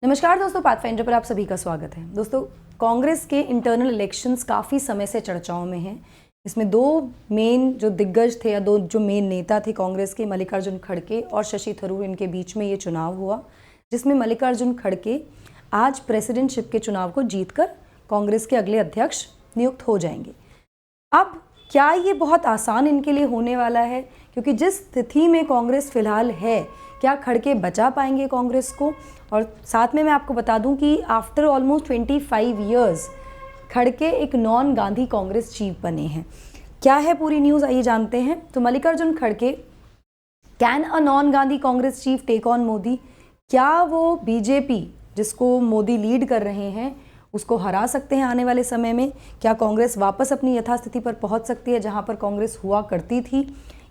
नमस्कार दोस्तों, पाथफाइंडर पर आप सभी का स्वागत है। दोस्तों, कांग्रेस के इंटरनल इलेक्शंस काफ़ी समय से चर्चाओं में हैं। इसमें दो मेन जो दिग्गज थे या दो जो मेन नेता थे कांग्रेस के, मल्लिकार्जुन खड़गे और शशि थरूर, इनके बीच में ये चुनाव हुआ, जिसमें मल्लिकार्जुन खड़गे आज प्रेसिडेंटशिप के चुनाव को जीतकर कांग्रेस के अगले अध्यक्ष नियुक्त हो जाएंगे। अब क्या ये बहुत आसान इनके लिए होने वाला है? क्योंकि जिस स्थिति में कांग्रेस फिलहाल है, क्या खड़गे बचा पाएंगे कांग्रेस को? और साथ में मैं आपको बता दूं कि आफ्टर ऑलमोस्ट 25 इयर्स खड़गे एक नॉन गांधी कांग्रेस चीफ बने हैं। क्या है पूरी न्यूज़, आइए जानते हैं। तो मल्लिकार्जुन खड़गे, can a non Gandhi Congress chief take on Modi? क्या वो बीजेपी जिसको मोदी लीड कर रहे हैं उसको हरा सकते हैं आने वाले समय में? क्या कांग्रेस वापस अपनी यथास्थिति पर पहुंच सकती है जहां पर कांग्रेस हुआ करती थी?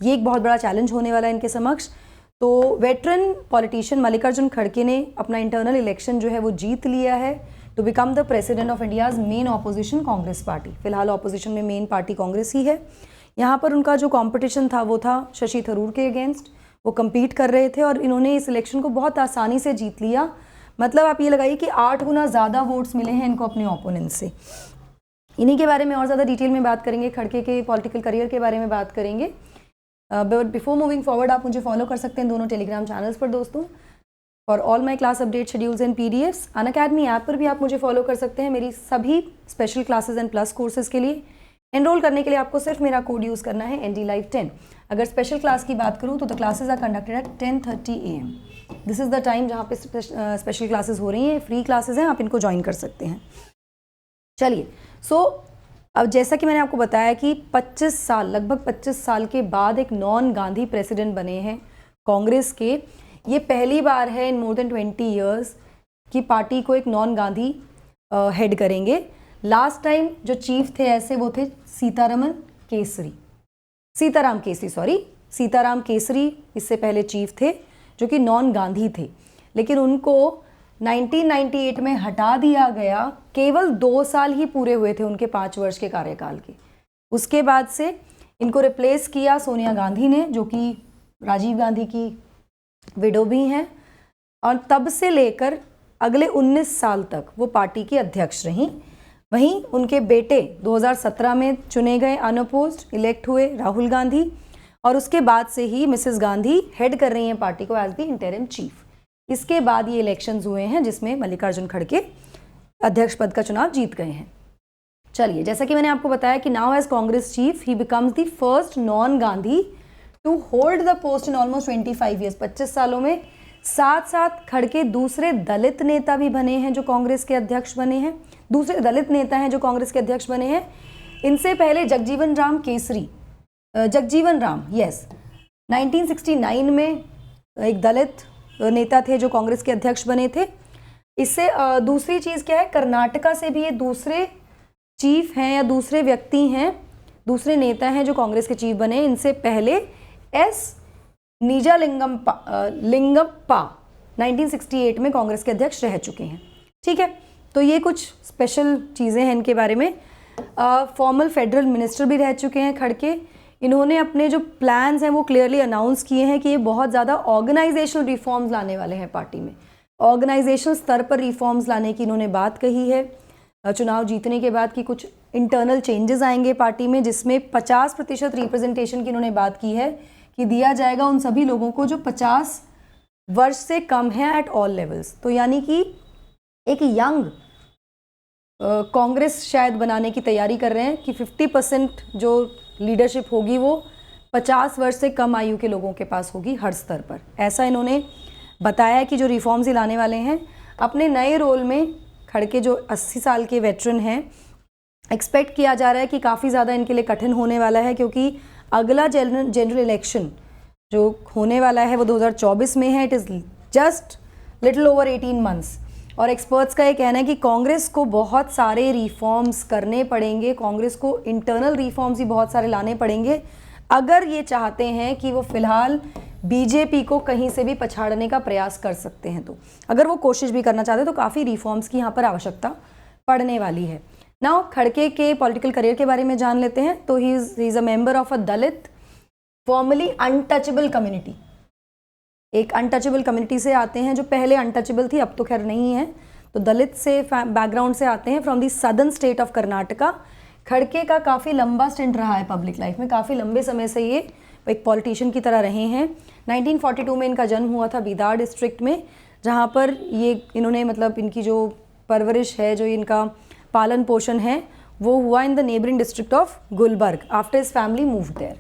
ये एक बहुत बड़ा चैलेंज होने वाला है इनके समक्ष। तो वेटरन पॉलिटिशियन मल्लिकार्जुन खड़गे ने अपना इंटरनल इलेक्शन जो है वो जीत लिया है to become the president of India's main opposition Congress party. फिलहाल ऑपोजिशन में मेन पार्टी कांग्रेस ही है। यहाँ पर उनका जो कंपटीशन था वो था शशि थरूर के अगेंस्ट। वो compete कर रहे थे और इन्होंने इस इलेक्शन को बहुत आसानी से जीत लिया। मतलब आप ये लगाइए कि 8 गुना ज़्यादा वोट्स मिले हैं इनको अपने ओपोनेंट से। इन्हीं के बारे में और ज़्यादा डिटेल में बात करेंगे, खड़गे के पॉलिटिकल करियर के बारे में बात करेंगे। बट बिफोर मूविंग फॉरवर्ड, आप मुझे फॉलो कर सकते हैं दोनों टेलीग्राम चैनल्स पर दोस्तों। For all my class update schedules and PDFs, Unacademy app पर भी आप मुझे फॉलो कर सकते हैं मेरी सभी special classes and plus courses के लिए। एनरोल करने के लिए आपको सिर्फ मेरा कोड यूज़ करना है NDLive10। अगर स्पेशल क्लास की बात करूँ तो the classes are conducted at 10:30 AM। This is the time जहाँ पे स्पेशल क्लासेस हो रही हैं। फ्री क्लासेज हैं, आप इनको ज्वाइन कर सकते हैं। चलिए, अब जैसा कि मैंने आपको बताया कि 25 साल, लगभग 25 साल के बाद एक नॉन गांधी प्रेसिडेंट बने हैं कांग्रेस के। ये पहली बार है इन मोर देन 20 इयर्स कि पार्टी को एक नॉन गांधी हेड करेंगे। लास्ट टाइम जो चीफ थे ऐसे वो थे सीताराम केसरी इससे पहले चीफ थे जो कि नॉन गांधी थे, लेकिन उनको 1998 में हटा दिया गया। केवल 2 साल ही पूरे हुए थे उनके 5 वर्ष के कार्यकाल के। उसके बाद से इनको रिप्लेस किया सोनिया गांधी ने, जो कि राजीव गांधी की विडो भी हैं, और तब से लेकर अगले 19 साल तक वो पार्टी की अध्यक्ष रहीं। वहीं उनके बेटे 2017 में चुने गए, अनअपोज्ड इलेक्ट हुए, राहुल गांधी, और उसके बाद से ही मिसेस गांधी हेड कर रही हैं पार्टी को एज द इंटरिम चीफ। इसके बाद ये इलेक्शंस हुए हैं जिसमें मल्लिकार्जुन खड़गे अध्यक्ष पद का चुनाव जीत गए हैं। चलिए, जैसा कि मैंने आपको बताया कि now as Congress chief he becomes the first non Gandhi to hold the post in almost 25 years. 25 सालों में साथ साथ खड़गे दूसरे दलित नेता भी बने हैं जो कांग्रेस के अध्यक्ष बने हैं। दूसरे दलित नेता हैं जो कांग्रेस के अध्यक्ष बने हैं। इनसे पहले जगजीवन राम, 1969 में एक दलित नेता थे जो कांग्रेस के अध्यक्ष बने थे। इससे दूसरी चीज़ क्या है, कर्नाटका से भी ये दूसरे चीफ हैं या दूसरे व्यक्ति हैं, दूसरे नेता हैं जो कांग्रेस के चीफ बने। इनसे पहले एस निजालिंगप्पा 1968 में कांग्रेस के अध्यक्ष रह चुके हैं। ठीक है, तो ये कुछ स्पेशल चीज़ें हैं इनके बारे में। फॉर्मल फेडरल मिनिस्टर भी रह चुके हैं खड़गे। इन्होंने अपने जो प्लान्स हैं वो क्लियरली अनाउंस किए हैं कि ये बहुत ज़्यादा ऑर्गेनाइजेशनल रिफॉर्म्स लाने वाले हैं पार्टी में। ऑर्गेनाइजेशनल स्तर पर रिफॉर्म्स लाने की इन्होंने बात कही है चुनाव जीतने के बाद, कि कुछ इंटरनल चेंजेस आएंगे पार्टी में, जिसमें 50% रिप्रेजेंटेशन की इन्होंने बात की है कि दिया जाएगा उन सभी लोगों को जो 50 वर्ष से कम है एट ऑल लेवल्स। तो यानी कि एक यंग कांग्रेस शायद बनाने की तैयारी कर रहे हैं कि 50% जो लीडरशिप होगी वो 50 वर्ष से कम आयु के लोगों के पास होगी हर स्तर पर। ऐसा इन्होंने बताया कि जो रिफॉर्म्स ही लाने वाले हैं। अपने नए रोल में खड़गे जो 80 साल के वेटरन हैं, एक्सपेक्ट किया जा रहा है कि काफ़ी ज़्यादा इनके लिए कठिन होने वाला है, क्योंकि अगला जनरल इलेक्शन जो होने वाला है वो 2024 में है। It is just little over 18 months. और एक्सपर्ट्स का ये कहना है कि कांग्रेस को बहुत सारे रिफॉर्म्स करने पड़ेंगे, कांग्रेस को इंटरनल रिफॉर्म्स ही बहुत सारे लाने पड़ेंगे अगर ये चाहते हैं कि वो फिलहाल बीजेपी को कहीं से भी पछाड़ने का प्रयास कर सकते हैं। तो अगर वो कोशिश भी करना चाहते हैं तो काफ़ी रिफॉर्म्स की यहाँ पर आवश्यकता पड़ने वाली है। नाउ खड़गे के पॉलिटिकल करियर के बारे में जान लेते हैं। तो he is a member of a Dalit formally untouchable community. एक अनटचेबल कम्युनिटी से आते हैं, जो पहले अनटचेबल थी, अब तो खैर नहीं है, तो दलित से बैकग्राउंड से आते हैं, from the southern state of Karnataka. खड़के का काफ़ी लंबा स्टेंट रहा है पब्लिक लाइफ में, काफ़ी लंबे समय से ये एक पॉलिटिशियन की तरह रहे हैं। 1942 में इनका जन्म हुआ था बीदार डिस्ट्रिक्ट में, जहाँ पर ये इन्होंने मतलब इनकी जो परवरिश है, जो इनका पालन पोषण है, वो हुआ in the neighbouring district of Gulbarga. After his family move there,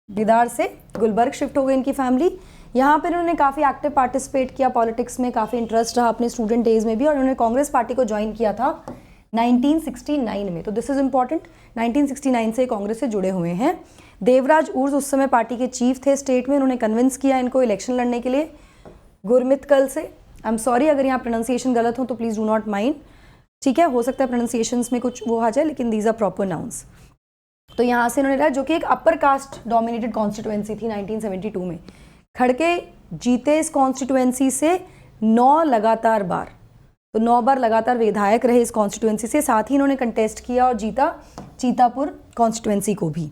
Bidar से गुलबर्ग शिफ्ट हो गई इनकी फैमिली। यहाँ पर इन्होंने काफ़ी एक्टिव पार्टिसिपेट किया पॉलिटिक्स में, काफ़ी इंटरेस्ट रहा अपने स्टूडेंट डेज में भी, और इन्होंने कांग्रेस पार्टी को ज्वाइन किया था 1969 में। तो दिस इज़ इम्पॉर्टेंट, 1969 से कांग्रेस से जुड़े हुए हैं। देवराज उर्स उस समय पार्टी के चीफ थे स्टेट में। उन्होंने कन्विंस किया इनको इलेक्शन लड़ने के लिए गुरमितकल से। आई एम सॉरी अगर यहाँ प्रोनाउंसिएशन गलत हो तो प्लीज़ डू नॉट माइंड, ठीक है, हो सकता है प्रोनाउंसिएशंस में कुछ वो आ जाए, लेकिन दीज आर प्रॉपर नाउंस। तो यहाँ से इन्होंने रहा, जो कि एक अपर कास्ट डोमिनेटेड कॉन्स्टिट्यूएंसी थी 1972 में। खड़के जीते इस कॉन्स्टिट्यूएंसी से 9 लगातार बार, तो 9 बार लगातार विधायक रहे इस कॉन्स्टिट्यूएंसी से। साथ ही इन्होंने कंटेस्ट किया और जीता चीतापुर कॉन्स्टिट्यूएंसी को भी।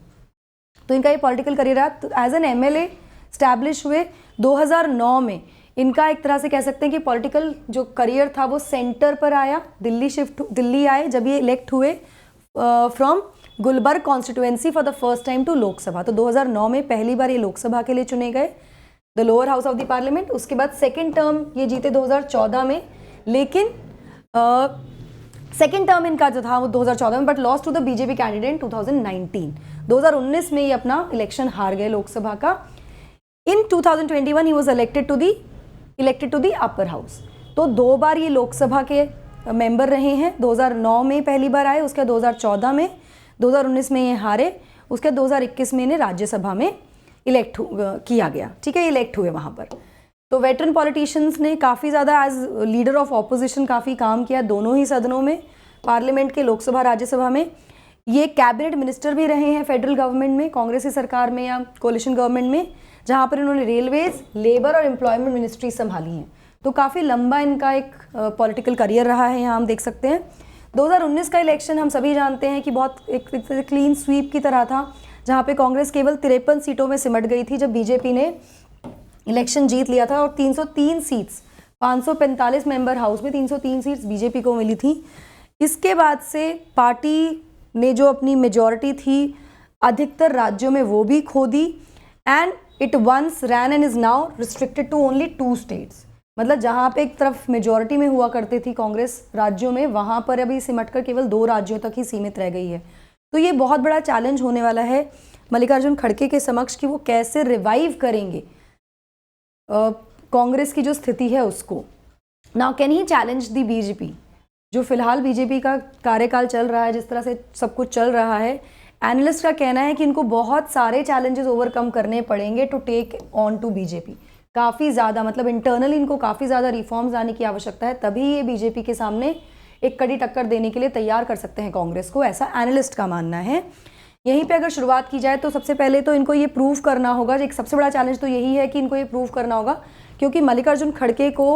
तो इनका ये पॉलिटिकल करियर रहा। तो एज एन एमएलए स्टैब्लिश हुए 2009 में। इनका एक तरह से कह सकते हैं कि पॉलिटिकल जो करियर था वो सेंटर पर आया, दिल्ली आए जब ये इलेक्ट हुए from Gulbarga constituency for the first time to Lok Sabha. तो 2009 में पहली बार ये लोकसभा के लिए चुने गए, the lower house of the parliament. उसके बाद सेकेंड टर्म ये जीते 2014 में, लेकिन सेकेंड टर्म इनका जो था वो 2014 में, but lost to the BJP candidate 2019। 2019 में ये अपना इलेक्शन हार गए लोकसभा का। In 2021 he was elected to the upper house. तो 2 बार ये लोकसभा के मेंबर रहे हैं। 2009 में पहली बार आए, उसके 2014 में, 2019 में ये हारे, उसके 2021 में इन्हें राज्यसभा में इलेक्ट किया गया, ठीक है, इलेक्ट हुए वहाँ पर। तो वेटरन पॉलिटिशियंस ने काफ़ी ज़्यादा एज लीडर ऑफ ऑपोजिशन काफ़ी काम किया दोनों ही सदनों में, पार्लियामेंट के, लोकसभा राज्यसभा में। ये कैबिनेट मिनिस्टर भी रहे हैं फेडरल गवर्नमेंट में, कांग्रेसी सरकार में या कोलिशन गवर्नमेंट में, जहाँ पर इन्होंने रेलवेज, लेबर और एम्प्लॉयमेंट मिनिस्ट्री संभाली हैं। तो काफ़ी लंबा इनका एक पॉलिटिकल करियर रहा है, यहाँ हम देख सकते हैं। 2019 का इलेक्शन हम सभी जानते हैं कि बहुत एक क्लीन स्वीप की तरह था, जहाँ पे कांग्रेस केवल 53 सीटों में सिमट गई थी जब बीजेपी ने इलेक्शन जीत लिया था, और 303 सीट्स, 545 मेंबर हाउस में 303 सीट्स बीजेपी को मिली थी। इसके बाद से पार्टी ने जो अपनी मेजॉरिटी थी अधिकतर राज्यों में वो भी खो दी, and it once ran and is now restricted to only 2 states. मतलब जहाँ पे एक तरफ मेजॉरिटी में हुआ करती थी कांग्रेस राज्यों में, वहाँ पर अभी सिमटकर केवल 2 राज्यों तक ही सीमित रह गई है। तो ये बहुत बड़ा चैलेंज होने वाला है मल्लिकार्जुन खड़गे के समक्ष कि वो कैसे रिवाइव करेंगे कांग्रेस की जो स्थिति है उसको। Now can he challenge the BJP? जो फिलहाल बीजेपी का कार्यकाल चल रहा है, जिस तरह से सब कुछ चल रहा है, एनालिस्ट का कहना है कि इनको बहुत सारे चैलेंजेस ओवरकम करने पड़ेंगे to take on to BJP. काफ़ी ज़्यादा, मतलब इंटरनली इनको काफ़ी ज़्यादा रिफॉर्म्स आने की आवश्यकता है, तभी ये बीजेपी के सामने एक कड़ी टक्कर देने के लिए तैयार कर सकते हैं कांग्रेस को, ऐसा एनालिस्ट का मानना है। यहीं पे अगर शुरुआत की जाए तो सबसे पहले तो इनको ये प्रूव करना होगा, एक सबसे बड़ा चैलेंज तो यही है कि इनको ये प्रूव करना होगा, क्योंकि मल्लिकार्जुन खड़गे को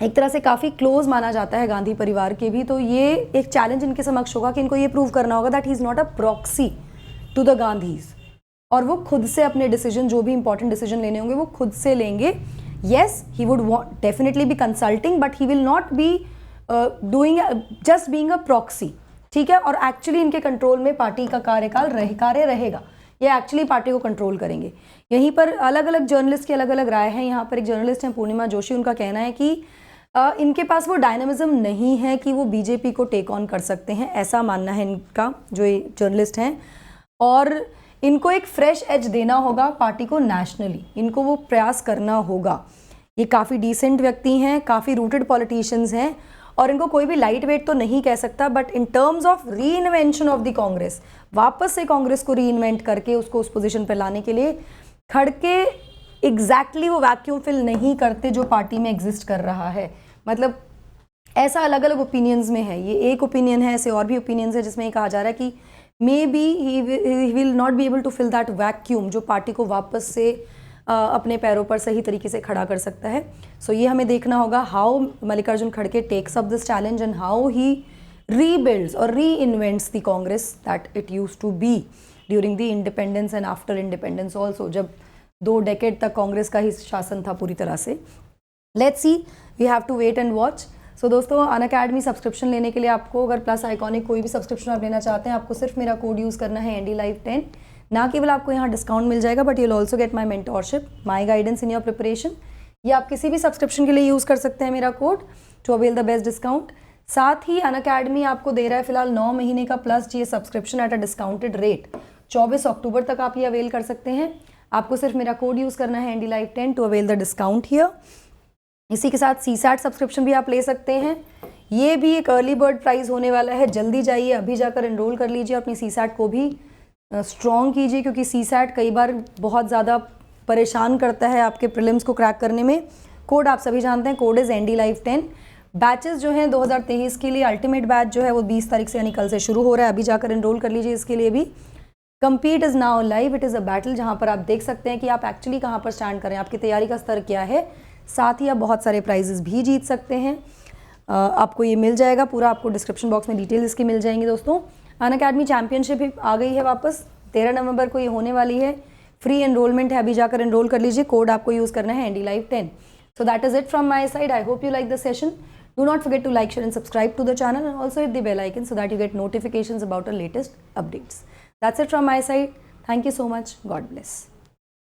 एक तरह से काफ़ी क्लोज माना जाता है गांधी परिवार के भी। तो ये एक चैलेंज इनके समक्ष होगा कि इनको ये प्रूव करना होगा that he is not a proxy to the Gandhis, और वो खुद से अपने डिसीजन, जो भी इंपॉर्टेंट डिसीजन लेने होंगे वो खुद से लेंगे। Yes, he would definitely be consulting, but he will not be doing just being a proxy, ठीक है। और एक्चुअली इनके कंट्रोल में पार्टी का कार्य रहेगा, ये एक्चुअली पार्टी को कंट्रोल करेंगे। यहीं पर अलग अलग जर्नलिस्ट की अलग अलग राय है। यहाँ पर एक जर्नलिस्ट हैं पूर्णिमा जोशी, उनका कहना है कि इनके पास वो डायनामिज्म नहीं है कि वो बीजेपी को टेक ऑन कर सकते हैं, ऐसा मानना है इनका, जो ये जर्नलिस्ट हैं। और इनको एक फ्रेश एज देना होगा पार्टी को नेशनली, इनको वो प्रयास करना होगा। ये काफ़ी डिसेंट व्यक्ति हैं, काफ़ी रूटेड पॉलिटिशियंस हैं, और इनको कोई भी लाइट वेट तो नहीं कह सकता, बट इन टर्म्स ऑफ री इन्वेंशन ऑफ द कांग्रेस, वापस से कांग्रेस को री इन्वेंट करके उसको उस पोजीशन पर लाने के लिए खड़गे एग्जैक्टली वो वैक्यूम फिल नहीं करते जो पार्टी में एग्जिस्ट कर रहा है। मतलब ऐसा अलग अलग ओपिनियंस में है, ये एक ओपिनियन है, ऐसे और भी ओपिनियंस है जिसमें ये कहा जा रहा है कि maybe he will not be able to fill that vacuum जो पार्टी को वापस से अपने पैरों पर सही तरीके से खड़ा कर सकता है। सो ये हमें देखना होगा हाउ मल्लिकार्जुन खड़गे takes up this challenge and how he rebuilds और reinvents the Congress that it used to be during the independence and after independence also. जब 2 डेकेड तक कांग्रेस का ही शासन था पूरी तरह से। Let's see, we have to wait and watch. So दोस्तों, अनअकैडमी सब्सक्रिप्शन लेने के लिए आपको, अगर प्लस आइकॉनिक कोई भी सब्सक्रिप्शन आप लेना चाहते हैं, आपको सिर्फ मेरा कोड यूज़ करना है NDLive10। ना केवल आपको यहाँ डिस्काउंट मिल जाएगा, but you will also get my mentorship, my guidance in your preparation. ये आप किसी भी सब्सक्रिप्शन के लिए यूज़ कर सकते हैं मेरा code to avail the best discount. साथ ही अनअकैडमी आपको दे रहा है फिलहाल 9 महीने का plus GS subscription at a discounted rate. 24 अक्टूबर तक आप ये अवेल कर सकते हैं। आपको सिर्फ मेरा कोड यूज़ करना है NDLive10 to avail the discount here. इसी के साथ CSAT सब्सक्रिप्शन भी आप ले सकते हैं। ये भी एक अर्ली बर्ड प्राइस होने वाला है, जल्दी जाइए, अभी जाकर एनरोल कर लीजिए, अपनी CSAT को भी स्ट्रॉन्ग कीजिए, क्योंकि CSAT कई बार बहुत ज़्यादा परेशान करता है आपके प्रीलिम्स को क्रैक करने में। कोड आप सभी जानते हैं, कोड इज़ NDLive10। बैचेस जो हैं 2023 के लिए, अल्टीमेट बैच जो है वो 20 तारीख से यानी कल से शुरू हो रहा है, अभी जाकर एनरोल कर लीजिए इसके लिए भी। Compete is now live, it is a battle, जहाँ पर आप देख सकते हैं कि आप एक्चुअली कहाँ पर स्टैंड करें, आपकी तैयारी का स्तर क्या है। साथ ही आप बहुत सारे प्राइजेस भी जीत सकते हैं। आपको ये मिल जाएगा पूरा, आपको डिस्क्रिप्शन बॉक्स में डिटेल इसकी मिल जाएंगी। दोस्तों, अनअकैडमी चैंपियनशिप भी आ गई है वापस, 13 नवंबर को ये होने वाली है। फ्री एनरोलमेंट है, अभी जाकर एनरोल कर लीजिए। कोड आपको यूज़ करना है NDLive10। So that is it from my side. I hope you like the session. Do not forget to like, share and subscribe to the channel, and also hit the bell icon so that you get notifications about our latest updates. That's it from my side. Thank you so much. God bless.